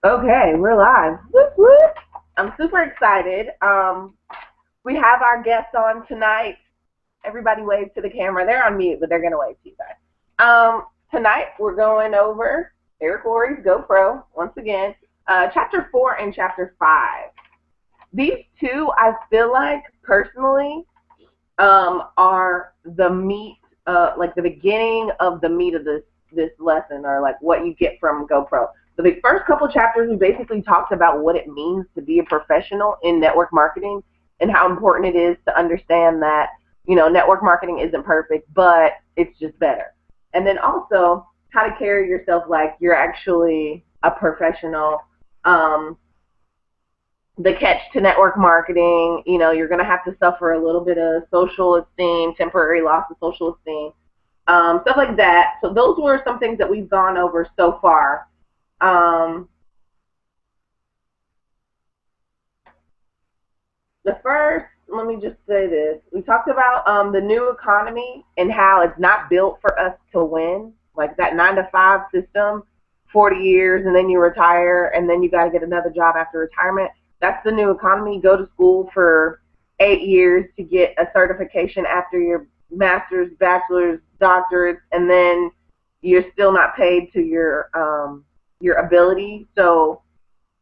Okay, we're live. Whoop, whoop. I'm super excited. We have our guests on tonight. Everybody wave to the camera. They're on mute, but they're gonna wave to you guys. Tonight we're going over Eric Worre's GoPro once again, chapter 4 and chapter 5. These two, I feel like personally, are the meat, like the beginning of the meat of this lesson, or like what you get from GoPro. So the first couple chapters, we basically talked about what it means to be a professional in network marketing and how important it is to understand that network marketing isn't perfect, but it's just better. And then also how to carry yourself like you're actually a professional. Um, the catch to network marketing, you're going to have to suffer a little bit of social esteem, temporary loss of social esteem, stuff like that. So those were some things that we've gone over so far. Um, the first, let me just say this. We talked about the new economy and how it's not built for us to win, like that 9 to 5 system, 40 years, and then you retire, and then you got to get another job after retirement. That's the new economy. Go to school for 8 years to get a certification after your master's, bachelor's, doctorate, and then you're still not paid to your ability. So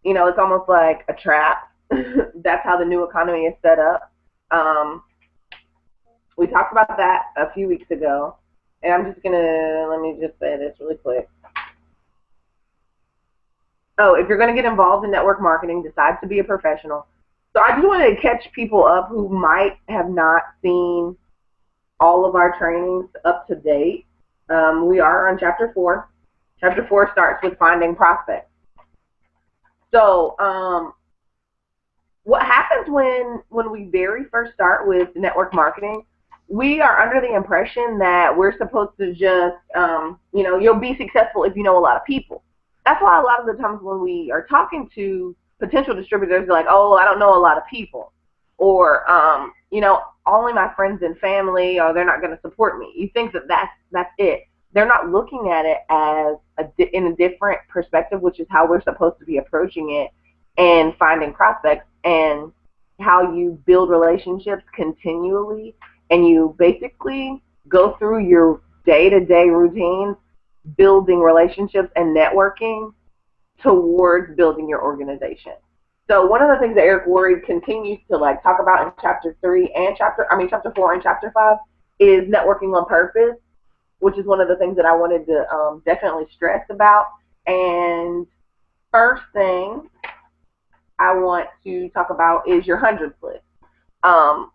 it's almost like a trap. That's how the new economy is set up. Um, we talked about that a few weeks ago, and I'm just gonna let me just say this really quick. Oh, if you're gonna get involved in network marketing, decide to be a professional. So I just wanted to catch people up who might have not seen all of our trainings up to date. We are on chapter 4. Chapter 4 starts with finding prospects. So what happens when we very first start with network marketing, we are under the impression that we're supposed to just you'll be successful if you know a lot of people. That's why a lot of the times when we are talking to potential distributors, they're like, oh, I don't know a lot of people, or only my friends and family, or they're not going to support me. You think that that's it. They're not looking at it as in a different perspective, which is how we're supposed to be approaching it and finding prospects, and how you build relationships continually, and you basically go through your day-to-day routines building relationships and networking towards building your organization. So one of the things that Eric Worre continues to like talk about in chapter 3 and chapter 4 and chapter 5 is networking on purpose, which is one of the things that I wanted to definitely stress about. And first thing I want to talk about is your hundreds list.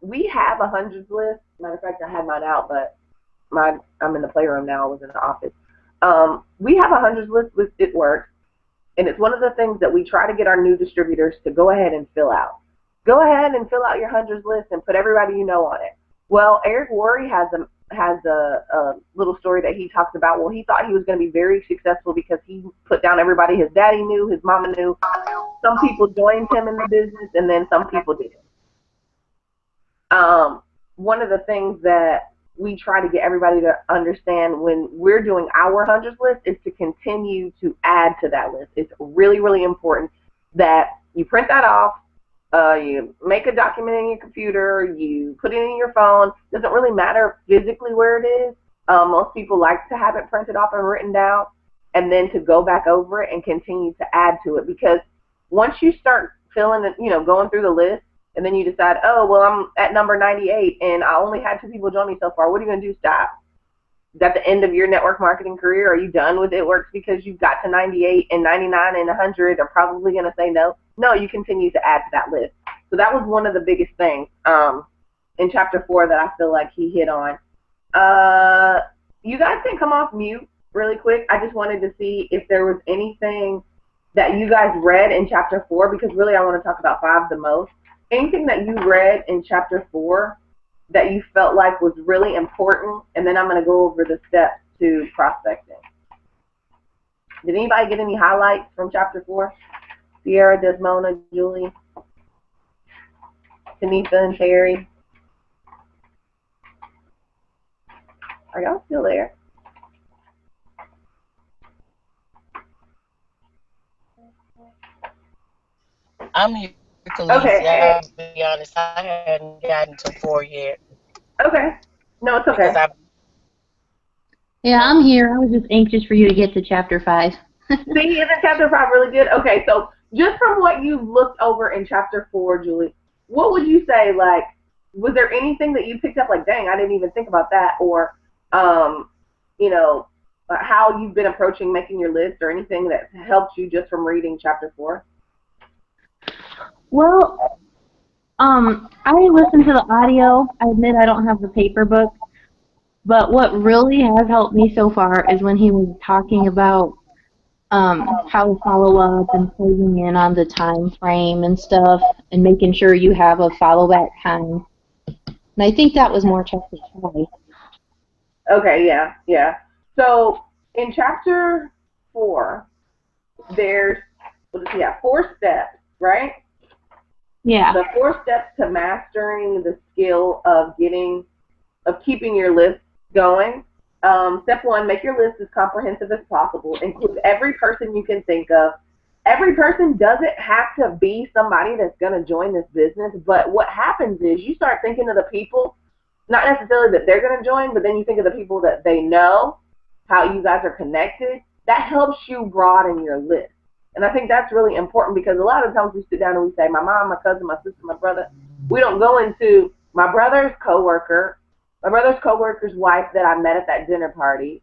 We have a hundreds list. Matter of fact, I had mine out, but I'm in the playroom now. I was in the office. We have a hundreds list with It Works, and it's one of the things that we try to get our new distributors to go ahead and fill out. Go ahead and fill out your hundreds list and put everybody you know on it. Well, Eric Worre has a little story that he talks about. Well, he thought he was going to be very successful because he put down everybody his daddy knew, his mama knew. Some people joined him in the business, and then some people didn't. One of the things that we try to get everybody to understand when we're doing our hundreds list is to continue to add to that list. It's really, really important that you print that off, you make a document in your computer, you put it in your phone. It doesn't really matter physically where it is. Most people like to have it printed off and written down, and then to go back over it and continue to add to it. Because once you start filling it, going through the list, and then you decide, oh, well, I'm at number 98 and I only had 2 people join me so far. What are you going to do? Stop? Is that the end of your network marketing career? Are you done with It Works because you've got to 98, and 99 and 100 are probably going to say no? No, you continue to add to that list. So that was one of the biggest things in chapter 4 that I feel like he hit on. You guys can come off mute really quick. I just wanted to see if there was anything that you guys read in chapter 4, because really I want to talk about 5 the most. Anything that you read in chapter 4 that you felt like was really important, and then I'm going to go over the steps to prospecting. Did anybody get any highlights from chapter 4? Sierra, Desmona, Julie, Tanisha, and Terry? Are y'all still there? I'm here, Khaleesi. Okay. I'll be honest, I hadn't gotten to 4 yet Okay. No, it's because okay. I Yeah, I'm here. I was just anxious for you to get to chapter 5. See, isn't chapter 5 really good? Okay, so just from what you've looked over in chapter 4, Julie, what would you say, like, was there anything that you picked up, like, dang, I didn't even think about that, or, um, you know, how you've been approaching making your list, or anything that helped you just from reading chapter 4? Well, I listened to the audio. I admit I don't have the paper book, but what really has helped me so far is when he was talking about how to follow up and closing in on the time frame and stuff, and making sure you have a follow back time. And I think that was more chapter 5. Okay, yeah, yeah. So in chapter 4, there's, yeah, 4 steps, right? Yeah. The 4 steps to mastering the skill of keeping your list going. Step 1, make your list as comprehensive as possible. Include every person you can think of. Every person doesn't have to be somebody that's going to join this business, but what happens is you start thinking of the people, not necessarily that they're going to join, but then you think of the people that they know, how you guys are connected. That helps you broaden your list. And I think that's really important because a lot of times we sit down and we say, my mom, my cousin, my sister, my brother. We don't go into my brother's coworker's wife that I met at that dinner party,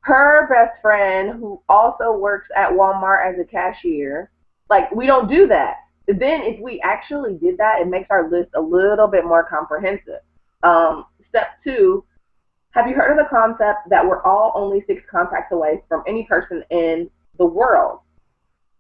her best friend who also works at Walmart as a cashier. Like, we don't do that. Then if we actually did that, it makes our list a little bit more comprehensive. Step 2, have you heard of the concept that we're all only 6 contacts away from any person in the world?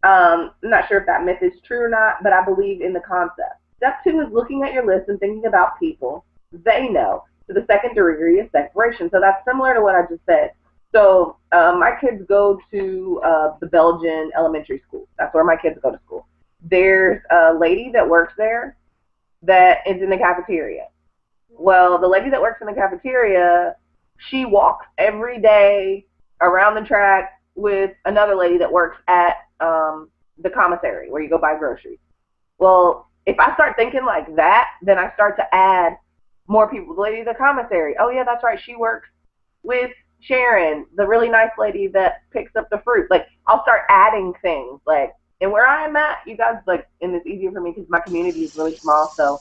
I'm not sure if that myth is true or not, but I believe in the concept. Step 2 is looking at your list and thinking about people they know to the second degree of separation. So that's similar to what I just said. So my kids go to the Belgian elementary school. That's where my kids go to school. There's a lady that works there that is in the cafeteria. Well, the lady that works in the cafeteria, she walks every day around the track with another lady that works at the commissary where you go buy groceries. Well, if I start thinking like that, then I start to add more people. The lady at the commissary, oh yeah, that's right, she works with Sharon, the really nice lady that picks up the fruit. Like, I'll start adding things. Like, and where I'm at, you guys, like, and it's easier for me because my community is really small. So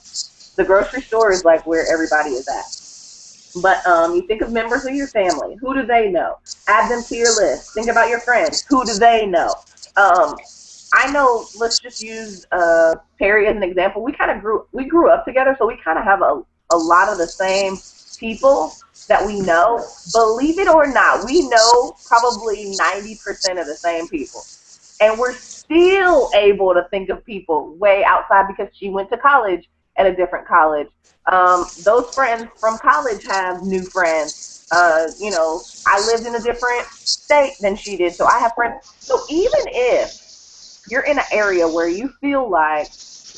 the grocery store is like where everybody is at. But you think of members of your family. Who do they know? Add them to your list. Think about your friends. Who do they know? Um, I know. Let's just use Perry as an example. We grew up together, so we kind of have a lot of the same people that we know. Believe it or not, we know probably 90% of the same people, and we're still able to think of people way outside because she went to college at a different college. Those friends from college have new friends. I lived in a different state than she did, so I have friends. So even if you're in an area where you feel like,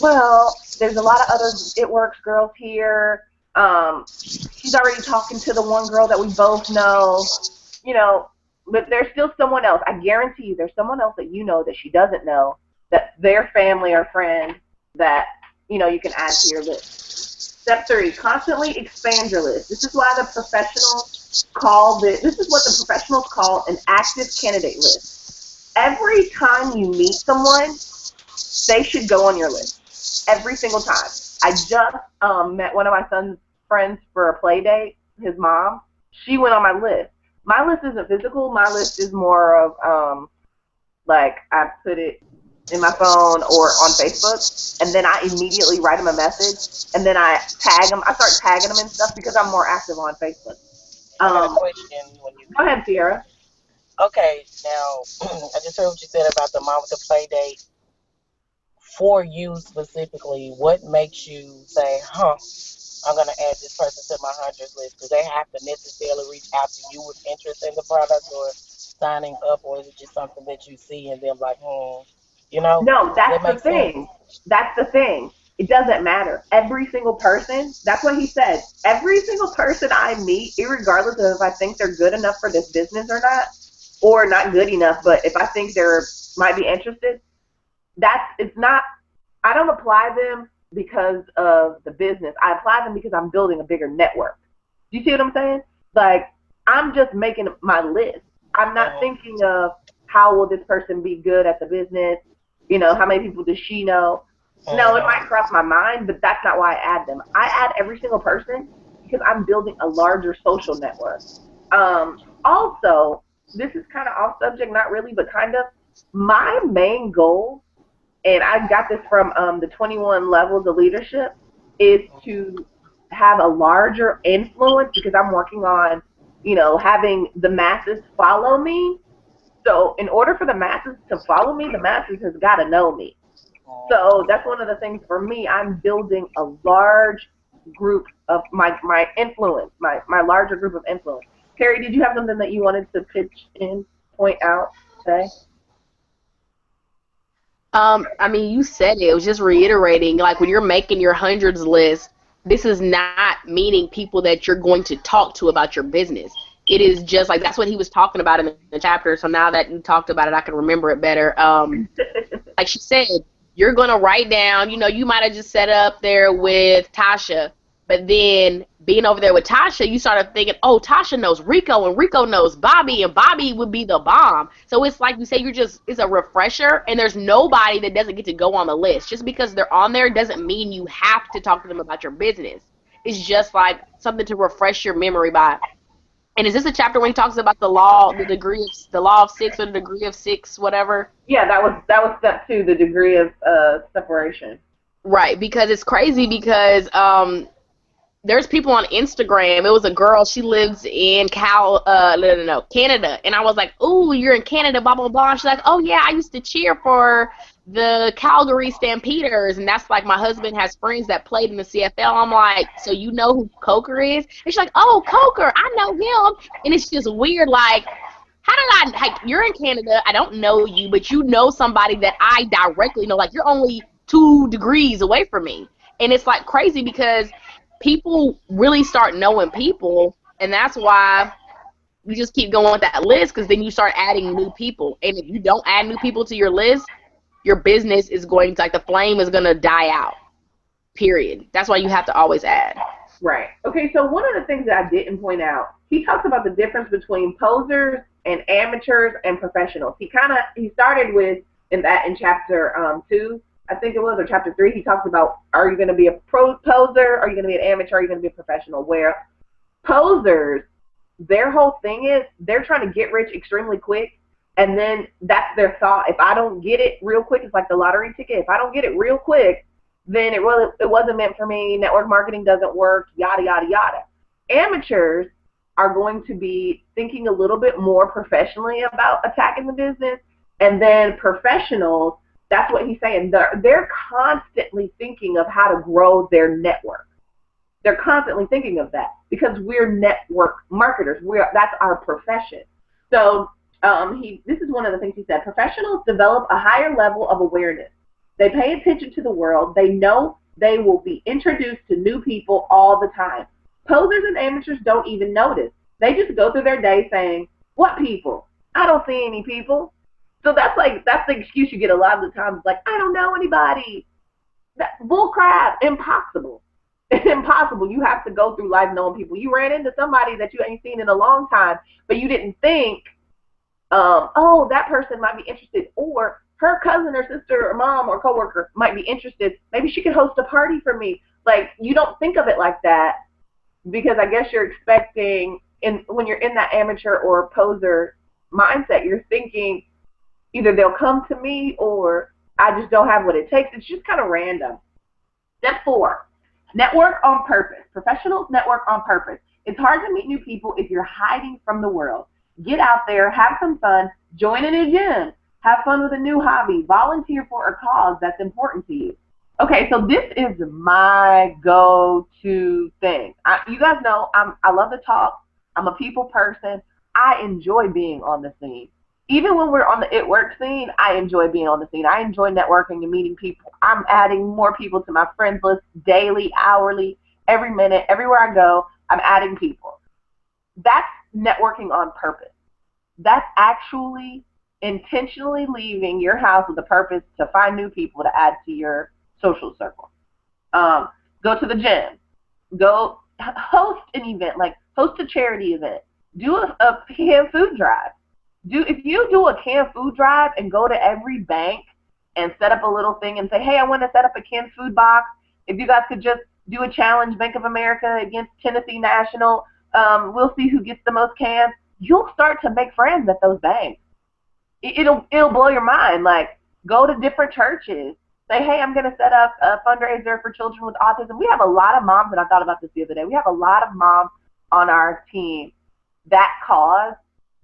well, there's a lot of other It Works girls here. She's already talking to the one girl that we both know, you know, but there's still someone else. I guarantee you there's someone else that you know that she doesn't know, that their family or friend that, you can add to your list. Step 3, constantly expand your list. This is what the professionals call an active candidate list. Every time you meet someone, they should go on your list. Every single time. I just met one of my son's friends for a play date, his mom. She went on my list. My list isn't physical. My list is more of like, I put it in my phone or on Facebook, and then I immediately write them a message, and then I tag them. I start tagging them and stuff because I'm more active on Facebook. I got a Um, question when you Go ahead, Sierra. okay, now I just heard what you said about the mom with the play date. For you specifically, what makes you say, huh, I'm going to add this person to my hundreds list? Do they have to necessarily reach out to you with interest in the product or signing up, or is it just something that you see and them like, you know? No, Does that that's the make sense? thing. That's the thing. It doesn't matter. Every single person, that's what he said. Every single person I meet, regardless of if I think they're good enough for this business or not, or not good enough, but if I think they're might be interested, it's not, I don't apply them because of the business. I apply them because I'm building a bigger network. Do you see what I'm saying? Like, I'm just making my list. I'm not thinking of how will this person be good at the business, how many people does she know? No, it might cross my mind, but that's not why I add them. I add every single person because I'm building a larger social network. Also, this is kind of off subject, not really, but kind of, my main goal, and I got this from the 21 Levels of Leadership, is to have a larger influence because I'm working on, having the masses follow me. So in order for the masses to follow me, the masses has got to know me. So that's one of the things for me. I'm building a large group of my influence, my larger group of influence. Carrie, did you have something that you wanted to pitch in, point out, say? I mean, you said it. It was just reiterating, like when you're making your hundreds list, this is not meaning people that you're going to talk to about your business. It is just like, that's what he was talking about in the chapter. So now that you talked about it, I can remember it better. Like she said, you're going to write down, you might have just set up there with Tasha, but then being over there with Tasha, you started thinking, oh, Tasha knows Rico, and Rico knows Bobby, and Bobby would be the bomb. So it's like you say, it's a refresher, and there's nobody that doesn't get to go on the list. Just because they're on there doesn't mean you have to talk to them about your business. It's just like something to refresh your memory by. And is this a chapter when he talks about the law, the law of six, or the degree of six, whatever? Yeah, that was step 2, the degree of separation. Right, because it's crazy because there's people on Instagram. It was a girl. She lives in Canada. And I was like, ooh, you're in Canada, blah, blah, blah. And she's like, oh, yeah, I used to cheer for the Calgary Stampeders. And that's like, my husband has friends that played in the CFL. I'm like, so you know who Coker is? And she's like, oh, Coker, I know him. And it's just weird, like, how did you're in Canada, I don't know you, but you know somebody that I directly know. Like, you're only 2 degrees away from me. And it's like crazy because people really start knowing people, and that's why you just keep going with that list, because then you start adding new people. And if you don't add new people to your list, your business is going to, like, the flame is going to die out, period. That's why you have to always add. Right. Okay, so one of the things that I didn't point out, he talks about the difference between posers and amateurs and professionals. He started with, in chapter 2, I think it was, or chapter 3, he talks about, are you going to be a poser, are you going to be an amateur, are you going to be a professional? Where posers, their whole thing is they're trying to get rich extremely quick, and then that's their thought. If I don't get it real quick, it's like the lottery ticket. If I don't get it real quick, then it wasn't meant for me. Network marketing doesn't work, yada, yada, yada. Amateurs are going to be thinking a little bit more professionally about attacking the business, and then professionals, that's what he's saying. They're constantly thinking of how to grow their network. They're constantly thinking of that because we're network marketers. That's our profession. So this is one of the things he said. Professionals develop a higher level of awareness. They pay attention to the world. They know they will be introduced to new people all the time. Posers and amateurs don't even notice. They just go through their day saying, what people? I don't see any people. So that's the excuse you get a lot of the times. It's like, I don't know anybody. Bull crap. Impossible. It's impossible. You have to go through life knowing people. You ran into somebody that you ain't seen in a long time, but you didn't think, oh, that person might be interested, or her cousin or sister or mom or coworker might be interested. Maybe she could host a party for me. Like, you don't think of it like that because I guess you're expecting, when you're in that amateur or poser mindset, you're thinking, either they'll come to me or I just don't have what it takes. It's just kind of random. Step 4, network on purpose. Professionals network on purpose. It's hard to meet new people if you're hiding from the world. Get out there, have some fun, join in a gym, have fun with a new hobby, volunteer for a cause that's important to you. Okay, so this is my go-to thing. You guys know I love to talk. I'm a people person. I enjoy being on the scene. Even when we're on the It Works scene, I enjoy being on the scene. I enjoy networking and meeting people. I'm adding more people to my friends list daily, hourly, every minute, everywhere I go, I'm adding people. That's networking on purpose. That's actually intentionally leaving your house with a purpose to find new people to add to your social circle. Go to the gym. Go host an event, like host a charity event. Do a canned food drive. If you do a canned food drive and go to every bank and set up a little thing and say, hey, I want to set up a canned food box. If you guys could just do a challenge, Bank of America against Tennessee National, we'll see who gets the most cans. You'll start to make friends at those banks. It'll blow your mind. Like, go to different churches. Say, hey, I'm going to set up a fundraiser for children with autism. We have a lot of moms, and I thought about this the other day. We have a lot of moms on our team that cause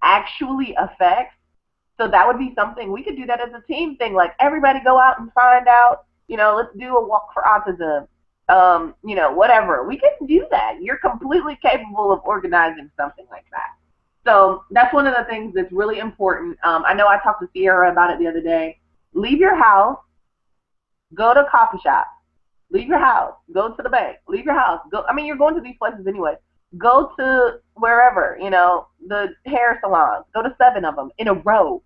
actually affects. So that would be something. We could do that as a team thing. Like, everybody go out and find out, let's do a walk for autism. Whatever. We can do that. You're completely capable of organizing something like that. So that's one of the things that's really important. I know I talked to Sierra about it the other day. Leave your house. Go to a coffee shop. Leave your house. Go to the bank. Leave your house. You're going to these places anyway. Go to wherever, the hair salons. Go to 7 of them in a row.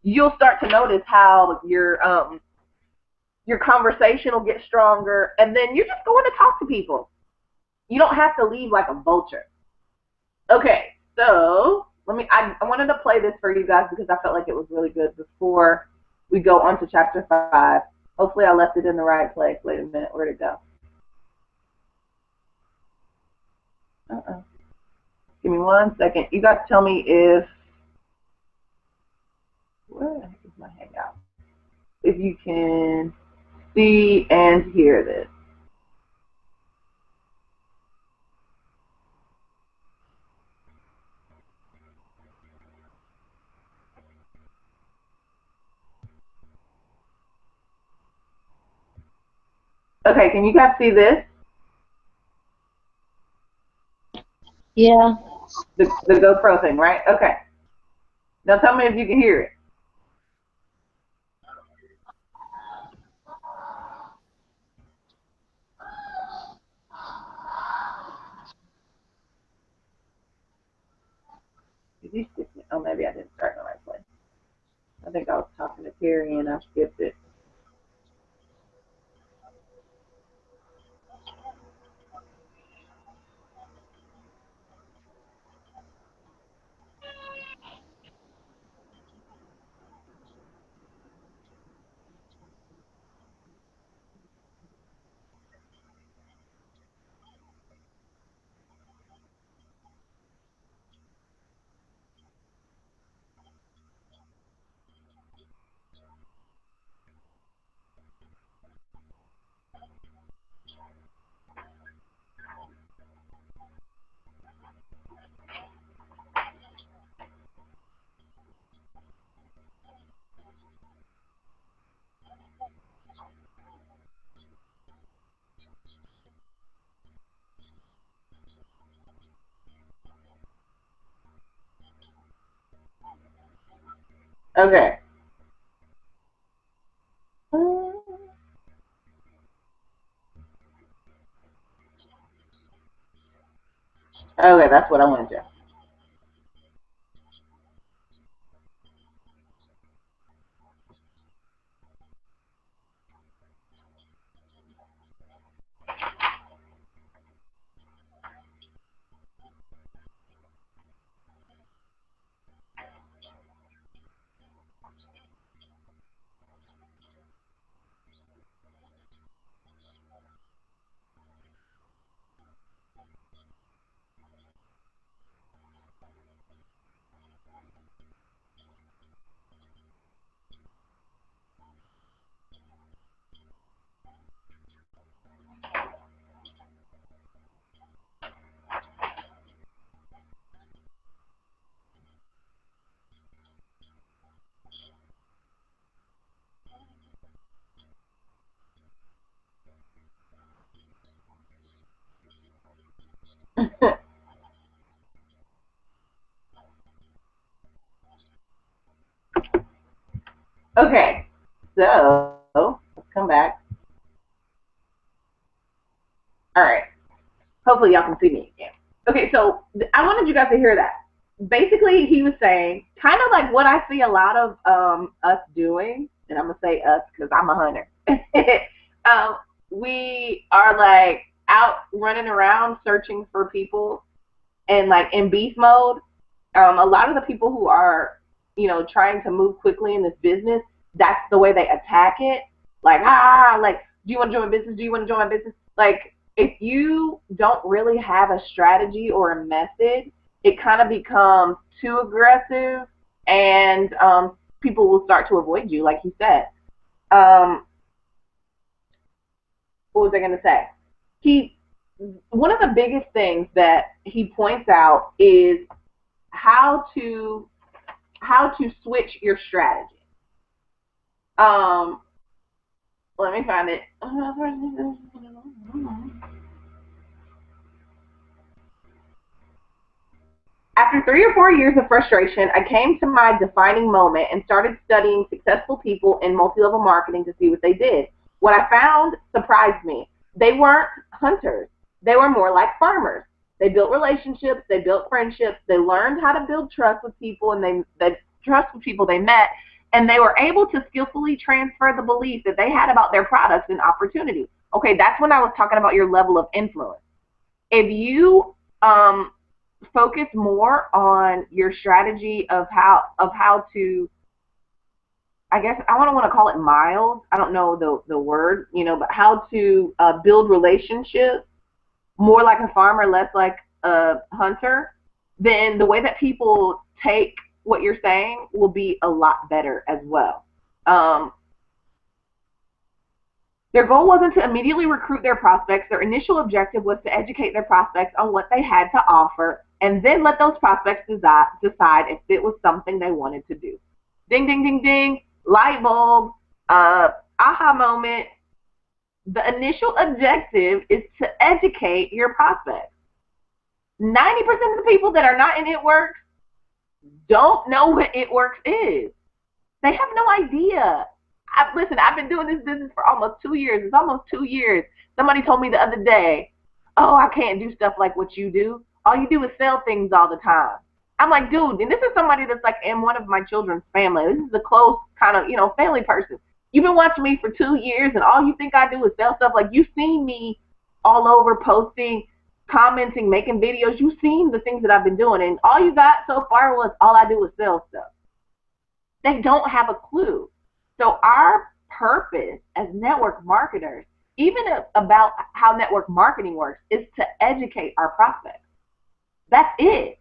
You'll start to notice how your conversation will get stronger, and then you're just going to talk to people. You don't have to leave like a vulture. Okay, so I wanted to play this for you guys because I felt like it was really good before we go on to chapter 5. Hopefully I left it in the right place. Wait a minute, where'd it go? Give me 1 second. You guys tell me where the heck is my hangout? If you can see and hear this. Okay, can you guys see this? Yeah. The GoPro thing, right? Okay. Now tell me if you can hear it. Did you skip it? Oh, maybe I didn't start in the right place. I think I was talking to Terry and I skipped it. Okay. Okay, that's what I want to do. Okay, so let's come back. All right. Hopefully y'all can see me again. Okay, so I wanted you guys to hear that. basically he was saying kind of like what I see a lot of us doing, and I'm gonna say us because I'm a hunter. We are like out running around searching for people and like in beast mode. A lot of the people who are, trying to move quickly in this business, that's the way they attack it. Like, like, do you want to join my business? Do you want to join my business? Like, if you don't really have a strategy or a method, it kind of becomes too aggressive, and people will start to avoid you, like he said. What was I going to say? One of the biggest things that he points out is how to switch your strategy. Let me find it. After 3 or 4 years of frustration, I came to my defining moment and started studying successful people in multi-level marketing to see what they did. What I found surprised me. They weren't hunters. They were more like farmers. They built relationships. They built friendships. They learned how to build trust with people, and they trust with people they met, and they were able to skillfully transfer the belief that they had about their products and opportunity. Okay, that's when I was talking about your level of influence. If you focus more on your strategy of how to, I guess I don't want to call it miles. I don't know the word, but how to build relationships more like a farmer, less like a hunter, then the way that people take what you're saying will be a lot better as well. Their goal wasn't to immediately recruit their prospects. Their initial objective was to educate their prospects on what they had to offer, and then let those prospects decide if it was something they wanted to do. Ding, ding, ding, ding, light bulb, aha moment. The initial objective is to educate your prospects. 90% of the people that are not in It Works don't know what It Works is. They have no idea. Listen, I've been doing this business for almost 2 years. It's almost 2 years. Somebody told me the other day, oh, I can't do stuff like what you do. All you do is sell things all the time. I'm like, dude, and this is somebody that's like in one of my children's family. This is a close kind of, family person. You've been watching me for 2 years, and all you think I do is sell stuff. Like, you've seen me all over posting, commenting, making videos. You've seen the things that I've been doing, and all you got so far was all I do is sell stuff. They don't have a clue. So our purpose as network marketers, even about how network marketing works, is to educate our prospects. That's it.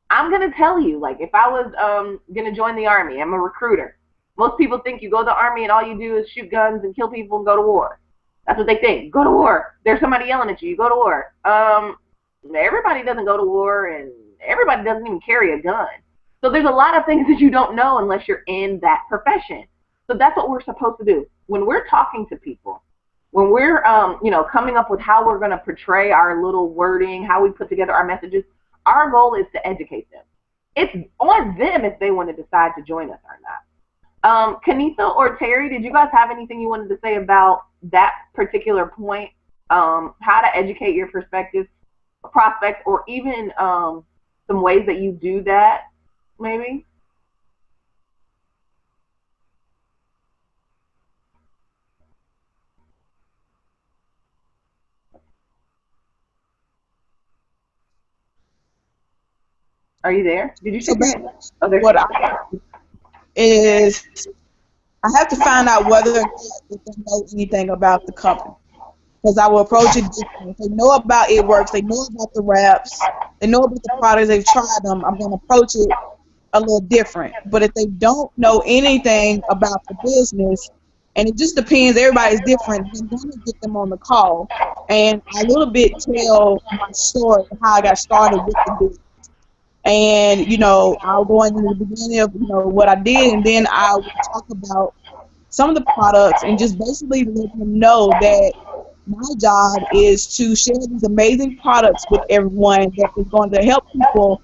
I'm going to tell you, like, if I was going to join the Army, I'm a recruiter. Most people think you go to the Army and all you do is shoot guns and kill people and go to war. That's what they think. Go to war. There's somebody yelling at you. You go to war. Everybody doesn't go to war, and everybody doesn't even carry a gun. So there's a lot of things that you don't know unless you're in that profession. So that's what we're supposed to do. When we're talking to people, when we're coming up with how we're going to portray our little wording, how we put together our messages, our goal is to educate them. It's on them if they want to decide to join us or not. Kanitha or Terry, did you guys have anything you wanted to say about that particular point? How to educate your prospects, or even some ways that you do that, maybe? Are you there? Did you say that? Oh, what I is I have to find out whether they know anything about the company, because I will approach it differently. If they know about It Works, they know about the wraps, they know about the products, they've tried them, I'm going to approach it a little different. But if they don't know anything about the business, and it just depends, everybody's different, I'm going to get them on the call and a little bit tell my story, how I got started with the business. And, I'll go into the beginning of, what I did, and then I will talk about some of the products and just basically let them know that my job is to share these amazing products with everyone that is going to help people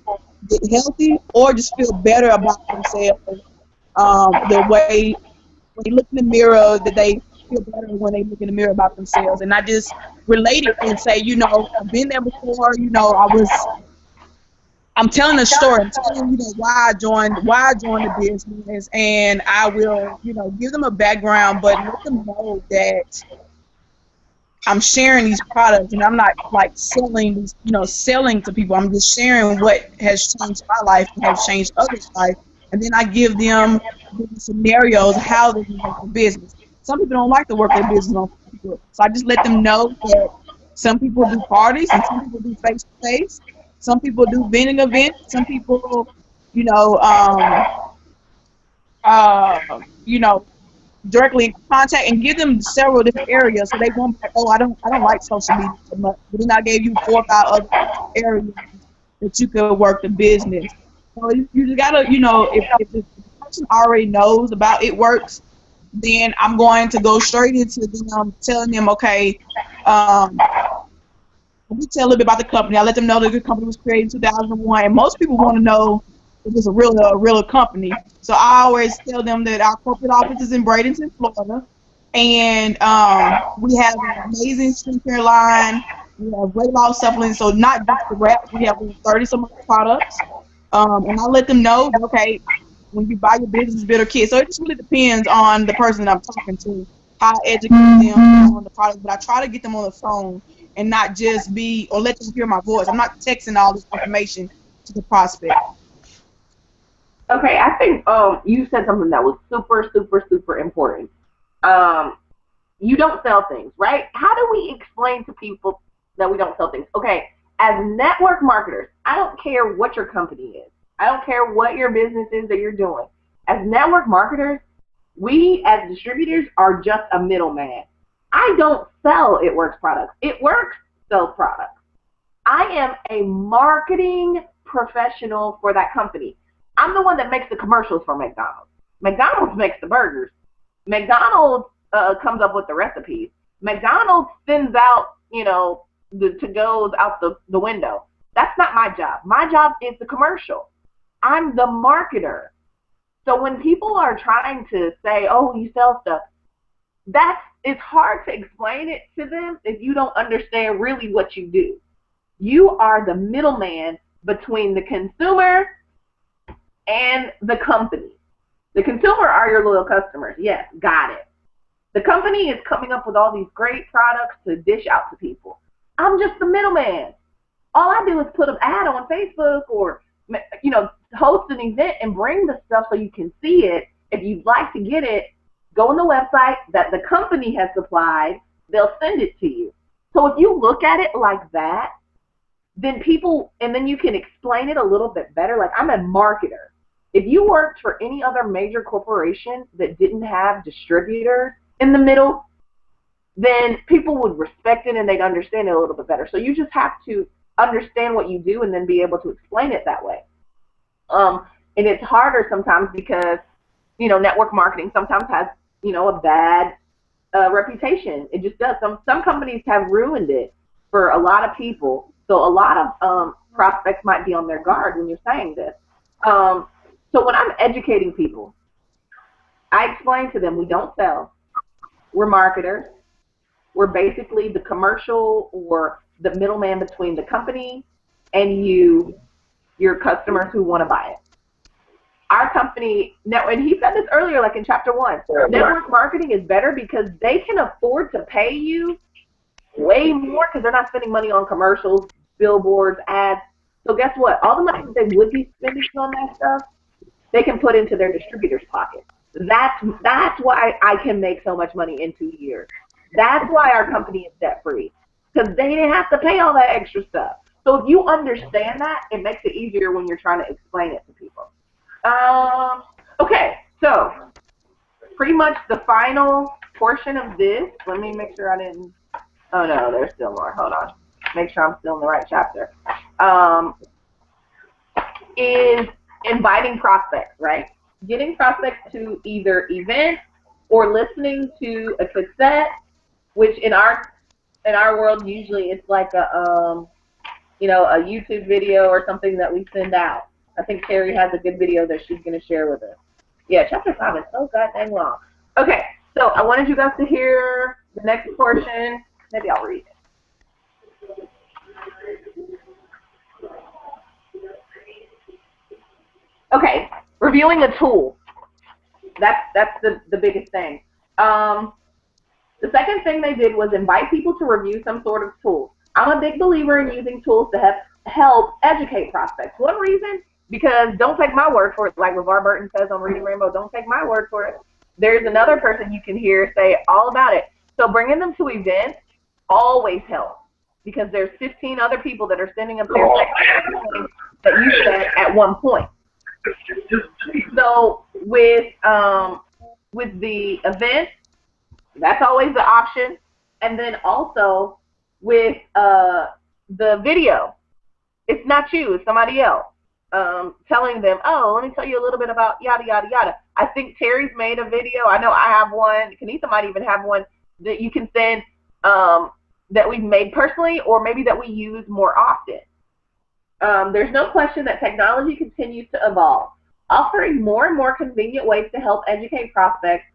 get healthy or just feel better about themselves. The way when they look in the mirror, that they feel better when they look in the mirror about themselves. And I just relate it and say, I've been there before, I'm telling a story. I'm telling why I joined the business, and I will give them a background, but let them know that I'm sharing these products, and I'm not like selling these, selling to people. I'm just sharing what has changed my life and has changed others' life, and then I give them scenarios how they can work their business. Some people don't like to work their business on Facebook, so I just let them know that some people do parties and some people do face to face. Some people do vending events. Some people, you know, um, you know, directly in contact, and give them several different areas so they won't be like, oh, I don't like social media so much. But then I gave you 4 or 5 other areas that you could work the business. So you just gotta, if the person already knows about It Works, then I'm going to go straight into them telling them, okay, we tell a little bit about the company. I let them know that the company was created in 2001, and most people want to know if it's a real company. So I always tell them that our corporate office is in Bradenton, Florida, and we have an amazing skincare line. We have weight loss supplements, so not just the wraps. We have 30 some other products, and I let them know, okay, when you buy your business bitter kit. So it just really depends on the person that I'm talking to, how I educate them on the product. But I try to get them on the phone and not just or let them hear my voice. I'm not texting all this information to the prospect. Okay, I think you said something that was super, super, super important. You don't sell things, right? How do we explain to people that we don't sell things? Okay, as network marketers, I don't care what your company is. I don't care what your business is that you're doing. As network marketers, we as distributors are just a middleman. I don't sell It Works products. It Works sells products. I am a marketing professional for that company. I'm the one that makes the commercials for McDonald's. McDonald's makes the burgers. McDonald's comes up with the recipes. McDonald's sends out, the to-goes out the window. That's not my job. My job is the commercial. I'm the marketer. So when people are trying to say, oh, you sell stuff, it's hard to explain it to them if you don't understand really what you do. You are the middleman between the consumer and the company. The consumer are your loyal customers. Yes, got it. The company is coming up with all these great products to dish out to people. I'm just the middleman. All I do is put an ad on Facebook or, host an event and bring the stuff so you can see it. If you'd like to get it, go on the website that the company has supplied. They'll send it to you. So if you look at it like that, then you can explain it a little bit better. Like, I'm a marketer. If you worked for any other major corporation that didn't have distributors in the middle, then people would respect it and they'd understand it a little bit better. So you just have to understand what you do and then be able to explain it that way. And it's harder sometimes because, network marketing sometimes has, a bad reputation. It just does. Some companies have ruined it for a lot of people. So a lot of prospects might be on their guard when you're saying this. So when I'm educating people, I explain to them we don't sell. We're marketers. We're basically the commercial or the middleman between the company and your customers who want to buy it. Our company, and he said this earlier, like in chapter 1, network marketing is better because they can afford to pay you way more because they're not spending money on commercials, billboards, ads. So guess what? All the money that they would be spending on that stuff, they can put into their distributor's pocket. That's why I can make so much money in 2 years. That's why our company is debt free, because they didn't have to pay all that extra stuff. So if you understand that, it makes it easier when you're trying to explain it to people. Okay, so pretty much the final portion of this. Let me make sure I didn't. Oh no, there's still more. Hold on. Make sure I'm still in the right chapter. Is inviting prospects, right? Getting prospects to either events or listening to a cassette, which in our world usually it's like a YouTube video or something that we send out. I think Carrie has a good video that she's going to share with us. Yeah, chapter 5 is so goddamn long. Okay, so I wanted you guys to hear the next portion. Maybe I'll read it. Okay, reviewing a tool. That's the biggest thing. The second thing they did was invite people to review some sort of tool. I'm a big believer in using tools to help educate prospects. One reason, because don't take my word for it, like LeVar Burton says on Reading Rainbow, don't take my word for it. There's another person you can hear say all about it. So bringing them to events always helps, because there's 15 other people that are sending up their things that you said at one point. So with the event, that's always the option. And then also with the video, it's not you, it's somebody else. Telling them, oh, let me tell you a little bit about yada, yada, yada. I think Terry's made a video. I know I have one. Kenitha might even have one that you can send that we've made personally, or maybe that we use more often. There's no question that technology continues to evolve, offering more and more convenient ways to help educate prospects.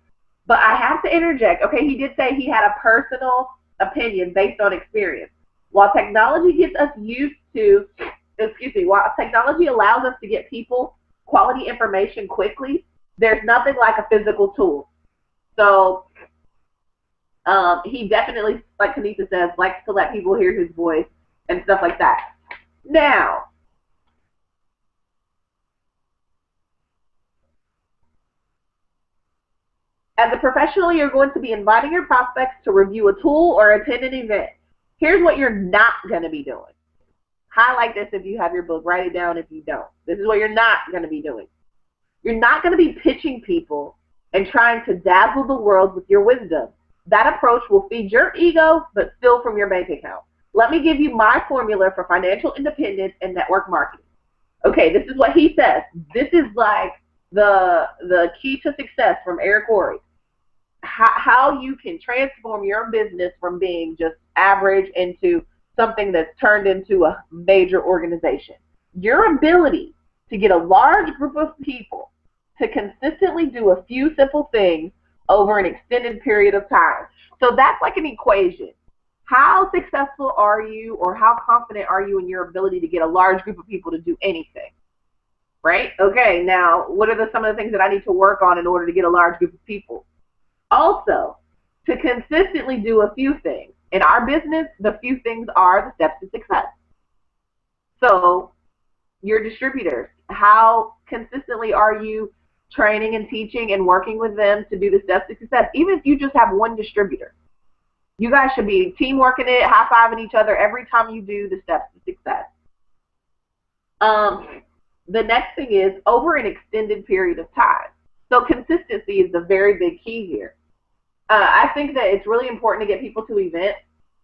But I have to interject. Okay, he did say he had a personal opinion based on experience. While technology gets us used to, while technology allows us to get people quality information quickly, there's nothing like a physical tool. So he definitely, like Kenitha says, likes to let people hear his voice and stuff like that. Now, as a professional, you're going to be inviting your prospects to review a tool or attend an event. Here's what you're not going to be doing. Highlight this if you have your book. Write it down if you don't. This is what you're not going to be doing. You're not going to be pitching people and trying to dazzle the world with your wisdom. That approach will feed your ego, but steal from your bank account. Let me give you my formula for financial independence and network marketing. Okay, this is what he says. This is like the key to success from Eric Worre. How you can transform your business from being just average into something that's turned into a major organization. Your ability to get a large group of people to consistently do a few simple things over an extended period of time. So that's like an equation. How successful are you, or how confident are you in your ability to get a large group of people to do anything? Right? Okay, now what are some of the things that I need to work on in order to get a large group of people? Also, to consistently do a few things. In our business, the few things are the steps to success. So, your distributors, how consistently are you training and teaching and working with them to do the steps to success? Even if you just have one distributor, you guys should be teamworking it, high-fiving each other every time you do the steps to success. The next thing is over an extended period of time. So consistency is the very big key here. I think that it's really important to get people to events.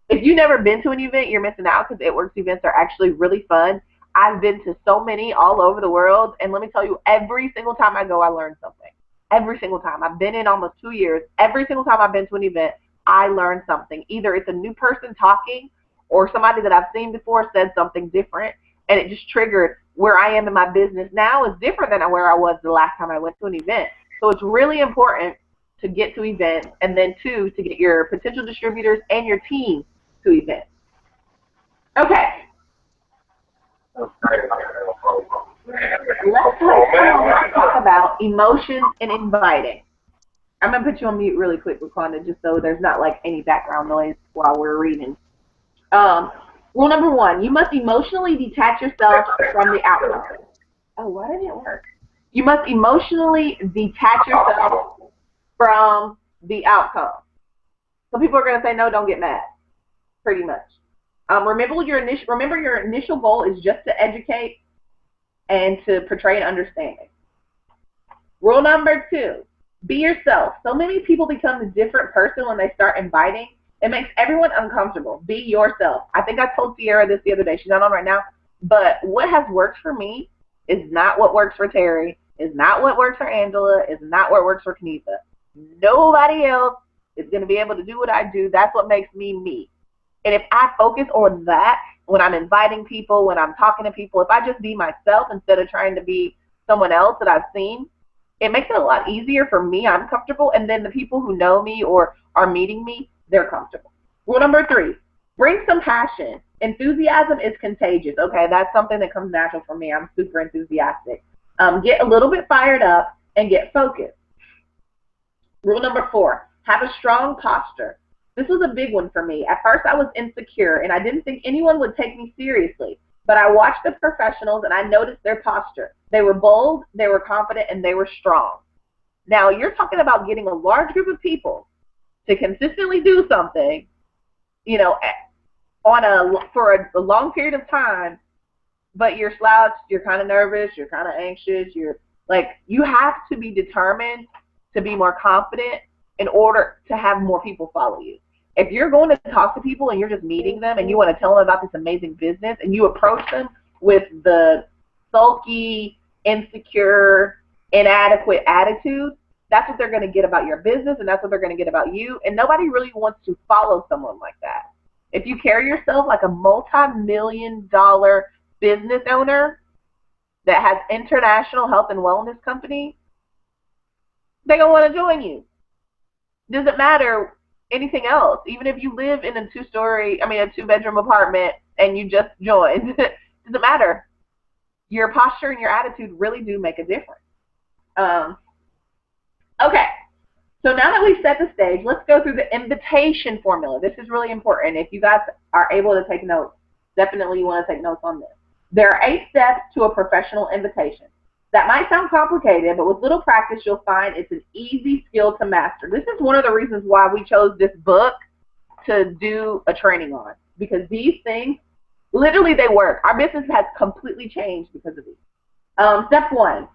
If you've never been to an event, you're missing out, because It Works events are actually really fun. I've been to so many all over the world, and let me tell you, every single time I go, I learn something. Every single time. I've been in almost 2 years. Every single time I've been to an event, I learn something. Either it's a new person talking, or somebody that I've seen before said something different, and it just triggered where I am in my business now is different than where I was the last time I went to an event. So it's really important to get to events, and then two, to get your potential distributors and your team to events. Okay. Let's talk about emotions and inviting. I'm going to put you on mute really quick, Wakanda, just so there's not like any background noise while we're reading. Rule number 1, you must emotionally detach yourself from the outcome. Oh, why didn't it work? You must emotionally detach yourself from the outcome. So people are going to say, no, don't get mad, pretty much. Remember your initial goal is just to educate and to portray an understanding. Rule number 2, be yourself. So many people become a different person when they start inviting. It makes everyone uncomfortable. Be yourself. I think I told Sierra this the other day. She's not on right now. But what has worked for me is not what works for Terry, is not what works for Angela, is not what works for Kenitha. Nobody else is going to be able to do what I do. That's what makes me me. And if I focus on that when I'm inviting people, when I'm talking to people, if I just be myself instead of trying to be someone else that I've seen, it makes it a lot easier for me. I'm comfortable. And then the people who know me or are meeting me, they're comfortable. Rule number 3, bring some passion. Enthusiasm is contagious. Okay, that's something that comes natural for me. I'm super enthusiastic. Get a little bit fired up and get focused. Rule number 4, have a strong posture. This was a big one for me. At first I was insecure and I didn't think anyone would take me seriously, but I watched the professionals and I noticed their posture. They were bold, they were confident, and they were strong. Now you're talking about getting a large group of people to consistently do something, you know, for a long period of time, but you're slouched, you're kind of nervous, you're kind of anxious, you have to be determined to be more confident in order to have more people follow you. If you're going to talk to people and you're just meeting them and you want to tell them about this amazing business and you approach them with the sulky, insecure, inadequate attitude, that's what they're going to get about your business and that's what they're going to get about you. And nobody really wants to follow someone like that. If you carry yourself like a multi-million-dollar business owner that has international health and wellness company, they're going to want to join you. Doesn't matter anything else. Even if you live in a two-bedroom apartment and you just joined, doesn't matter. Your posture and your attitude really do make a difference. Okay, so now that we've set the stage, let's go through the invitation formula. This is really important. If you guys are able to take notes, definitely you want to take notes on this. There are 8 steps to a professional invitation. That might sound complicated, but with little practice, you'll find it's an easy skill to master. This is one of the reasons why we chose this book to do a training on, because these things, literally they work. Our business has completely changed because of these. Step 1,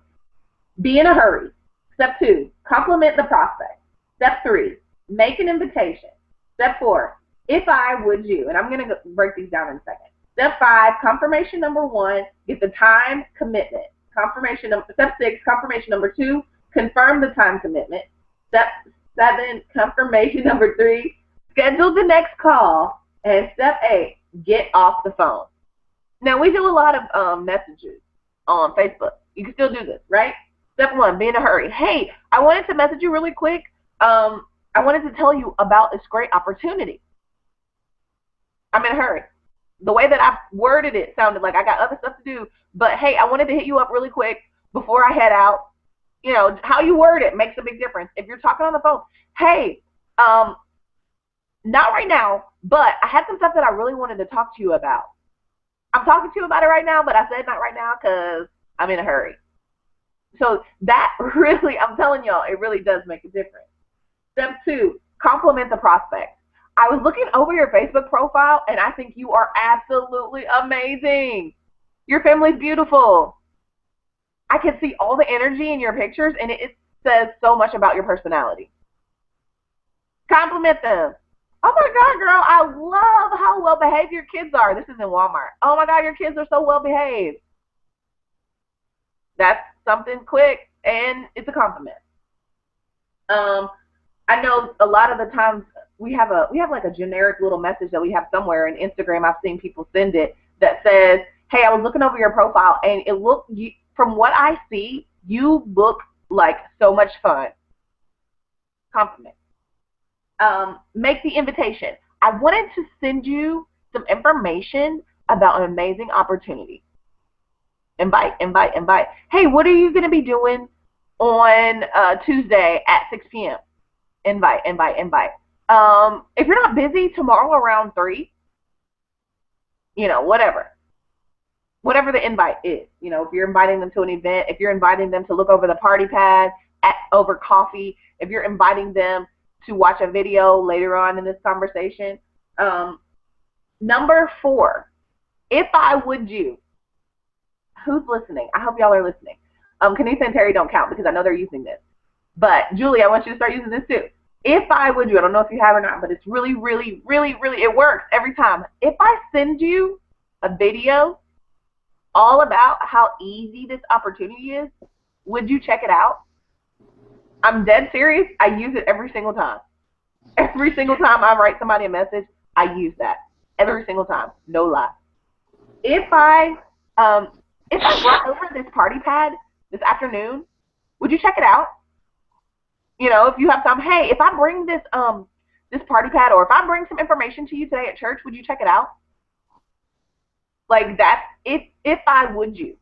be in a hurry. Step 2, compliment the prospect. Step 3, make an invitation. Step 4, if I would you, and I'm going to break these down in a second. Step 5, confirmation number 1, get the time commitment. Step 6, confirmation number 2, confirm the time commitment. Step 7, confirmation number 3, schedule the next call. And step 8, get off the phone. Now we do a lot of messages on Facebook. You can still do this, right? Step 1, be in a hurry. Hey, I wanted to message you really quick. I wanted to tell you about this great opportunity. I'm in a hurry. The way that I worded it sounded like I got other stuff to do, but hey, I wanted to hit you up really quick before I head out. You know, how you word it makes a big difference. If you're talking on the phone, hey, not right now, but I had some stuff that I really wanted to talk to you about. I'm talking to you about it right now, but I said not right now because I'm in a hurry. So that really, I'm telling y'all, it really does make a difference. Step 2, compliment the prospect. I was looking over your Facebook profile, and I think you are absolutely amazing. Your family's beautiful. I can see all the energy in your pictures, and it says so much about your personality. Compliment them. Oh, my God, girl, I love how well-behaved your kids are. This is in Walmart. Oh, my God, your kids are so well-behaved. That's something quick, and it's a compliment. I know a lot of the times we have like a generic little message that we have somewhere in Instagram. I've seen people send it that says, hey, I was looking over your profile and it looked, from what I see, you look like so much fun. Compliment. Make the invitation. I wanted to send you some information about an amazing opportunity. Invite, invite, invite. Hey, what are you going to be doing on Tuesday at 6 p.m.? Invite, invite, invite. If you're not busy tomorrow around 3, you know, whatever the invite is. You know, if you're inviting them to an event, if you're inviting them to look over the party pad over coffee, if you're inviting them to watch a video later on in this conversation. Number 4, if I would you. Who's listening? I hope y'all are listening. Kenisa and Terry don't count because I know they're using this. But Julie, I want you to start using this too. If I would you, I don't know if you have or not, but it's really, really, really, really, it works every time. If I send you a video all about how easy this opportunity is, would you check it out? I'm dead serious. I use it every single time. Every single time I write somebody a message, I use that. Every single time. No lie. If I brought over this party pad this afternoon, would you check it out? You know, if you have time, hey, if I bring this party pad, or if I bring some information to you today at church, would you check it out? Like that's if I would you.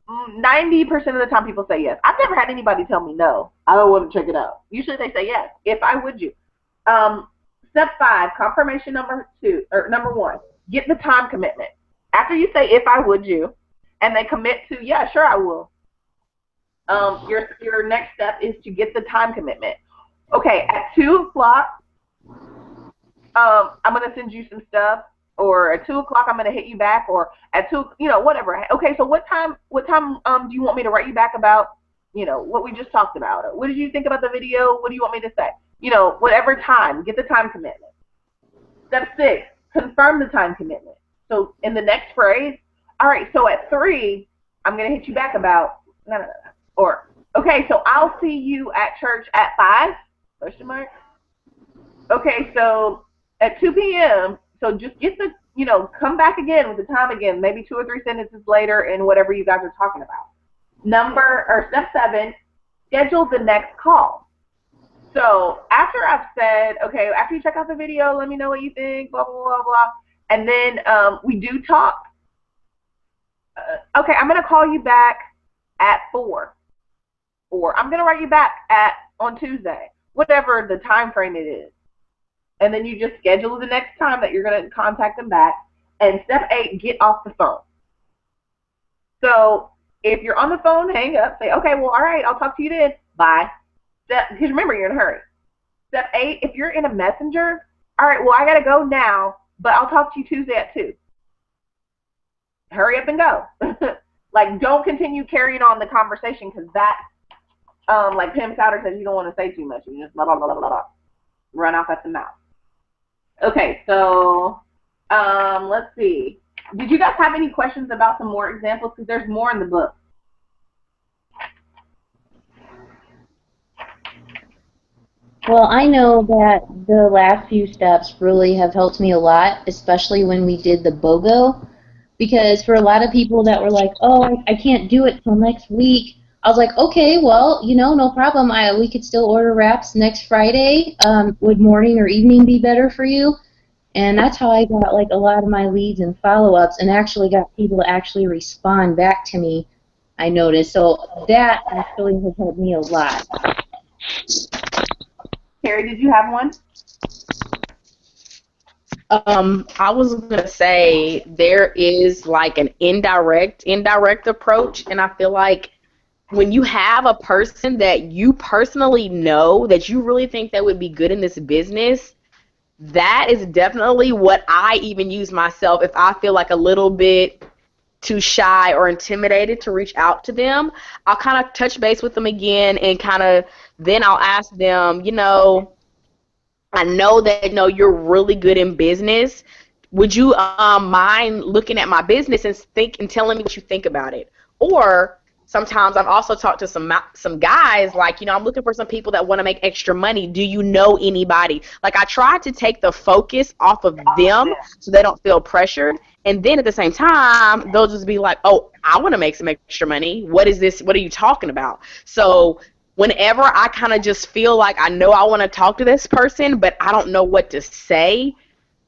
90% of the time people say yes. I've never had anybody tell me no. I don't want to check it out. Usually they say yes. If I would you. Step 5, confirmation number 1. Get the time commitment. After you say if I would you, and they commit to yeah, sure I will. Your next step is to get the time commitment. Okay, at 2 o'clock, I'm gonna send you some stuff, or at 2 o'clock I'm gonna hit you back, or at 2, whatever. Okay, so what time do you want me to write you back about, what we just talked about? What did you think about the video? What do you want me to say? Whatever time, get the time commitment. Step 6, confirm the time commitment. So in the next phrase, all right, so at 3, I'm gonna hit you back about or okay, so I'll see you at church at 5? Question mark. Okay, so at 2 p.m. So just get the, come back again with the time again, maybe 2 or 3 sentences later in whatever you guys are talking about. Step 7, schedule the next call. So after I've said, okay, after you check out the video, let me know what you think, blah, blah, blah, blah, and then we do talk. Okay, I'm going to call you back at 4. Or I'm going to write you back on Tuesday, whatever the time frame it is. And then you just schedule the next time that you're going to contact them back. And step 8, get off the phone. So if you're on the phone, hang up, say, okay, well, all right, I'll talk to you then. Bye. Because remember, you're in a hurry. Step 8, if you're in a messenger, all right, well, I got to go now, but I'll talk to you Tuesday at 2. Hurry up and go. Like, don't continue carrying on the conversation, because that, like Pam Souter says, you don't want to say too much. You just blah, blah, blah, blah, blah. Run off at the mouth. Okay, so let's see. Did you guys have any questions about some more examples? Because there's more in the book. Well, I know that the last few steps really have helped me a lot, especially when we did the BOGO, because for a lot of people that were like, oh, I can't do it till next week, I was like, okay, well, no problem. We could still order wraps next Friday. Would morning or evening be better for you? And that's how I got like a lot of my leads and follow-ups, and actually got people to actually respond back to me, I noticed. So that actually has helped me a lot. Carrie, did you have one? I was gonna say there is like an indirect approach, and I feel like when you have a person that you personally know that you really think that would be good in this business, that is definitely what I even use myself if I feel like a little bit too shy or intimidated to reach out to them. I'll kind of touch base with them again, and then I'll ask them, I know that you're really good in business. Would you mind looking at my business and telling me what you think about it? Or sometimes I've also talked to some guys, like, I'm looking for some people that want to make extra money. Do you know anybody? Like, I try to take the focus off of them so they don't feel pressured. And then at the same time, they'll just be like, oh, I want to make some extra money. What is this? What are you talking about? So whenever I kind of just feel like I know I want to talk to this person, but I don't know what to say,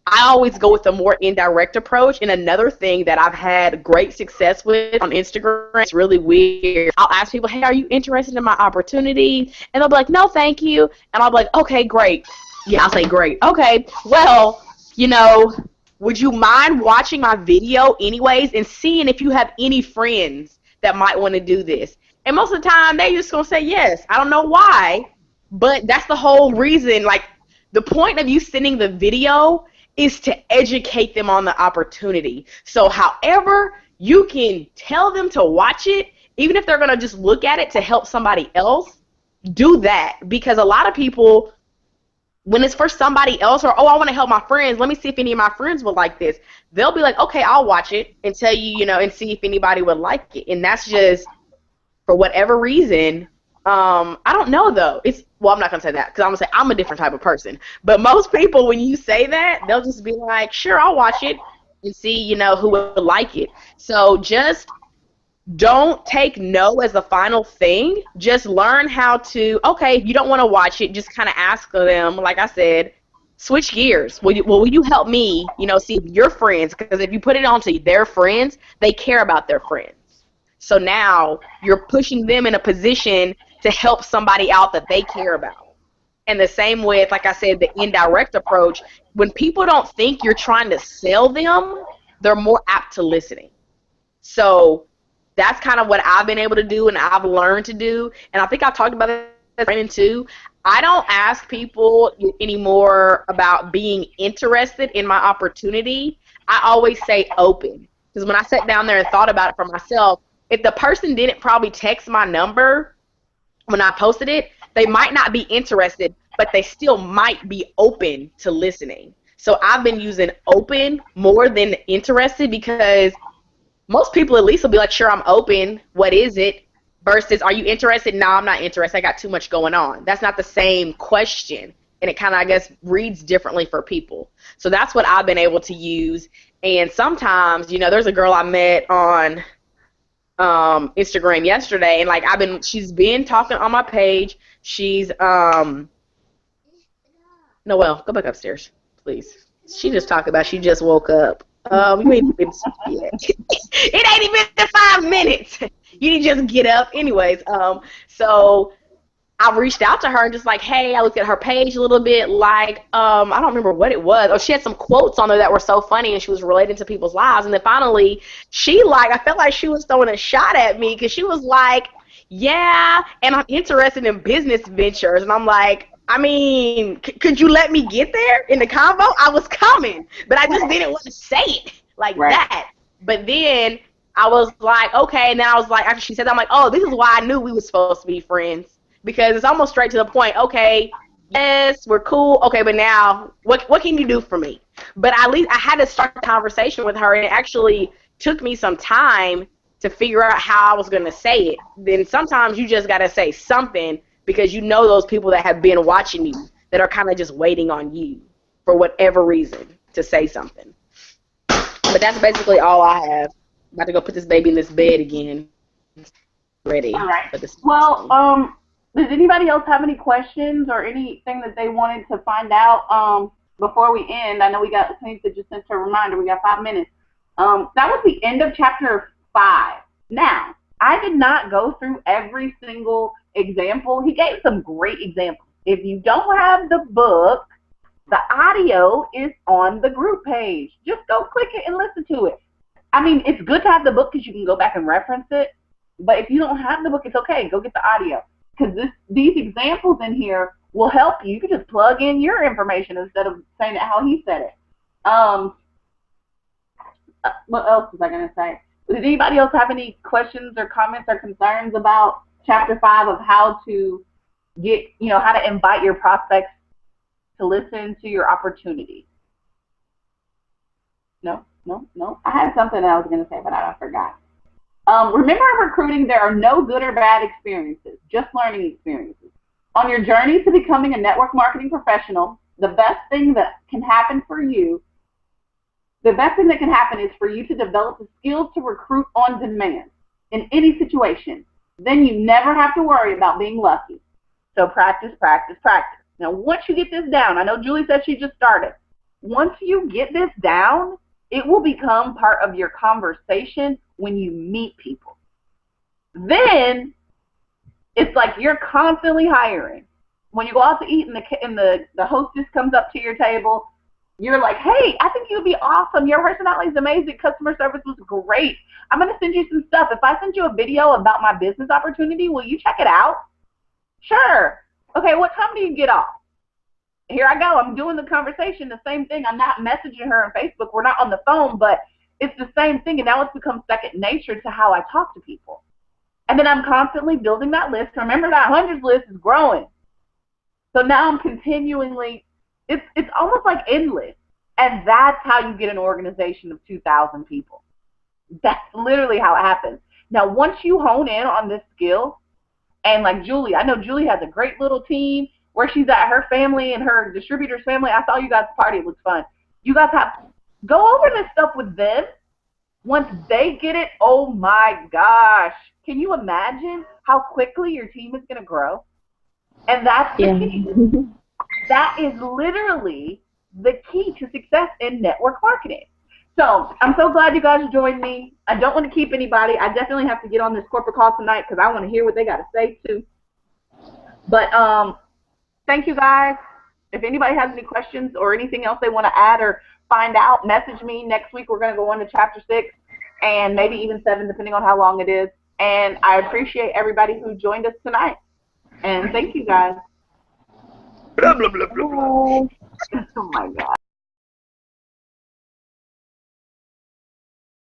I always go with a more indirect approach. And another thing that I've had great success with on Instagram, it's really weird. I'll ask people, hey, are you interested in my opportunity? And they'll be like, no, thank you. And I'll be like, okay, great. Yeah, I'll say great. Okay, well, would you mind watching my video anyways and seeing if you have any friends that might want to do this? And most of the time, they're just going to say yes. I don't know why, but that's the whole reason. Like, the point of you sending the video is to educate them on the opportunity. So however you can tell them to watch it, even if they're going to just look at it to help somebody else, do that. Because a lot of people, when it's for somebody else, or, oh, I want to help my friends, let me see if any of my friends would like this, they'll be like, okay, I'll watch it and tell you, and see if anybody would like it. And that's just, for whatever reason, I don't know, though. Well, I'm not going to say that, because I'm going to say I'm a different type of person. But most people, when you say that, they'll just be like, sure, I'll watch it and see, who would like it. So just don't take no as the final thing. Just learn how to, okay, if you don't want to watch it, just kind of ask them, like I said, switch gears. Will you help me, see if your friends, because if you put it on to their friends, they care about their friends. So now you're pushing them in a position to help somebody out that they care about. And the same with, like I said, the indirect approach. When people don't think you're trying to sell them, they're more apt to listening. So that's kind of what I've been able to do and I've learned to do. And I think I talked about that training too. I don't ask people anymore about being interested in my opportunity. I always say open. Because when I sat down there and thought about it for myself, if the person didn't probably text my number when I posted it, they might not be interested, but they still might be open to listening. So I've been using open more than interested, because most people at least will be like, sure, I'm open. What is it? Versus, are you interested? No, I'm not interested. I got too much going on. That's not the same question. And it kind of, I guess, reads differently for people. So that's what I've been able to use. And sometimes, you know, there's a girl I met on Instagram yesterday, and like she's been talking on my page. She's Noelle, go back upstairs, please. She just woke up. You ain't been yet. It ain't even been 5 minutes. You need to just get up. Anyways, so I reached out to her and just like, hey, I looked at her page a little bit, like, I don't remember what it was. Oh, she had some quotes on there that were so funny, and she was relating to people's lives. And then finally, I felt like she was throwing a shot at me, because she was like, yeah, and I'm interested in business ventures. And I'm like, I mean, could you let me get there in the convo? I was coming, but I just didn't want to say it like that. But then I was like, okay, and then I was like, after she said that, I'm like, oh, this is why I knew we were supposed to be friends, because it's almost straight to the point. Okay, yes, we're cool. Okay, but now what can you do for me? But at least I had to start a conversation with her, and it actually took me some time to figure out how I was going to say it. Then sometimes you just got to say something, because you know those people that have been watching you that are kind of just waiting on you for whatever reason to say something. But that's basically all I have. I'm about to go put this baby in this bed again. Ready. All right. Well, does anybody else have any questions or anything that they wanted to find out before we end? I know we got Tanisha just sent a reminder. We got 5 minutes. That was the end of chapter 5. Now, I did not go through every single example. He gave some great examples. If you don't have the book, the audio is on the group page. Just go click it and listen to it. I mean, it's good to have the book because you can go back and reference it. But if you don't have the book, it's okay. Go get the audio, because these examples in here will help you. You can just plug in your information instead of saying it how he said it. What else was I going to say? Did anybody else have any questions or comments or concerns about chapter 5 of how to get, how to invite your prospects to listen to your opportunities? No. I had something I was going to say, but I forgot. Remember, in recruiting, there are no good or bad experiences, just learning experiences. On your journey to becoming a network marketing professional, the best thing that can happen is for you to develop the skills to recruit on demand in any situation. Then you never have to worry about being lucky. So practice, practice, practice. Now, once you get this down, I know Julie said she just started. Once you get this down, it will become part of your conversation when you meet people. Then it's like you're constantly hiring. When you go out to eat and the hostess comes up to your table, you're like, hey, I think you'd be awesome. Your personality is amazing. Customer service was great. I'm going to send you some stuff. If I send you a video about my business opportunity, will you check it out? Sure. Okay, what time do you get off? Here I go. I'm doing the conversation, the same thing. I'm not messaging her on Facebook. We're not on the phone, but it's the same thing, and now it's become second nature to how I talk to people. And then I'm constantly building that list. Remember, that hundreds list is growing. So now I'm continually, it's almost like endless. And that's how you get an organization of 2,000 people. That's literally how it happens. Now, once you hone in on this skill, and like Julie, I know Julie has a great little team where she's at, her family and her distributor's family. I saw you guys party. It was fun. You guys go over this stuff with them. Once they get it, oh my gosh. Can you imagine how quickly your team is going to grow? And that's the key. That is literally the key to success in network marketing. So I'm so glad you guys joined me. I don't want to keep anybody. I definitely have to get on this corporate call tonight because I want to hear what they got to say too. But thank you guys. If anybody has any questions or anything else they want to add or find out, message me. Next week we're going to go on to chapter 6 and maybe even 7 depending on how long it is. And I appreciate everybody who joined us tonight. And thank you guys. Blah, blah, blah, blah, blah. Oh my God.